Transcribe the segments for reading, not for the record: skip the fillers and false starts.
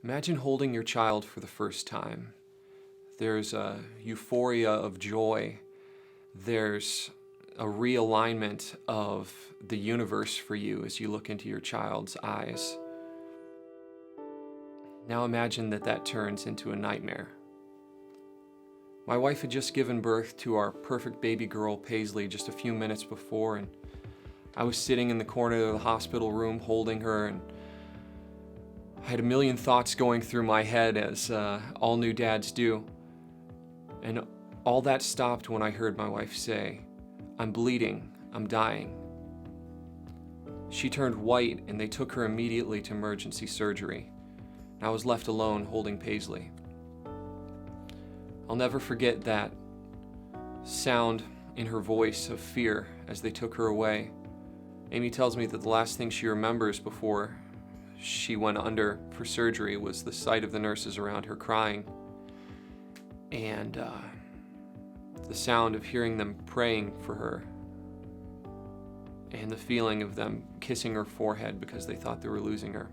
Imagine holding your child for the first time. There's a euphoria of joy. There's a realignment of the universe for you as you look into your child's eyes. Now imagine that turns into a nightmare. My wife had just given birth to our perfect baby girl, Paisley, just a few minutes before, and I was sitting in the corner of the hospital room holding her, and I had a million thoughts going through my head, as all new dads do. And all that stopped when I heard my wife say, "I'm bleeding, I'm dying." She turned white and they took her immediately to emergency surgery. I was left alone holding Paisley. I'll never forget that sound in her voice of fear as they took her away. Amy tells me that the last thing she remembers before she went under for surgery was the sight of the nurses around her crying, and the sound of hearing them praying for her, and the feeling of them kissing her forehead because they thought they were losing her.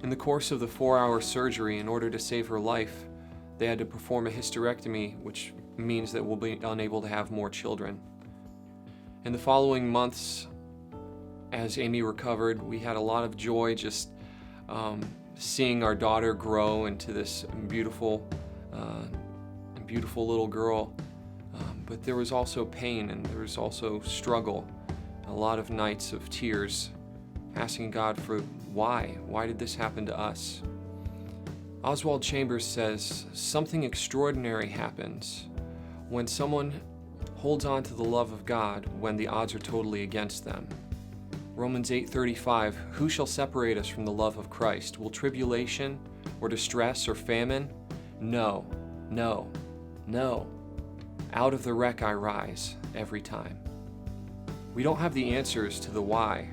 In the course of the 4-hour surgery, in order to save her life, they had to perform a hysterectomy, which means that we'll be unable to have more children. In the following months, as Amy recovered, we had a lot of joy just seeing our daughter grow into this beautiful little girl. But there was also pain, and there was also struggle. A lot of nights of tears, asking God for why? Why did this happen to us? Oswald Chambers says, something extraordinary happens when someone holds on to the love of God when the odds are totally against them. Romans 8:35, who shall separate us from the love of Christ? Will tribulation or distress or famine? No, no, no. Out of the wreck I rise every time. We don't have the answers to the why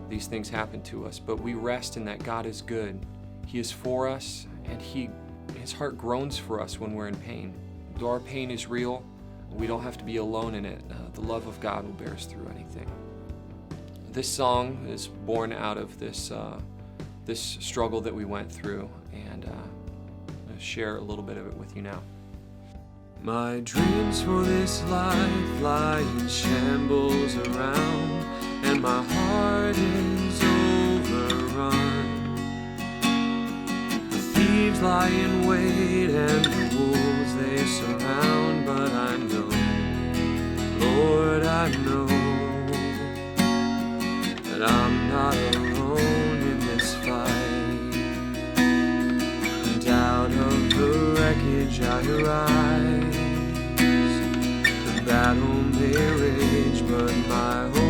these things happen to us, but we rest in that God is good. He is for us, and His heart groans for us when we're in pain. Though our pain is real, we don't have to be alone in it. The love of God will bear us through anything. This song is born out of this struggle that we went through, and I'm going to share a little bit of it with you now. My dreams for this life lie in shambles around, and my heart is overrun. The thieves lie in wait and the wolves they surround, but I know, Lord, I know that I'm not alone in this fight. And out of the wreckage I rise. The battle may rage, but my hope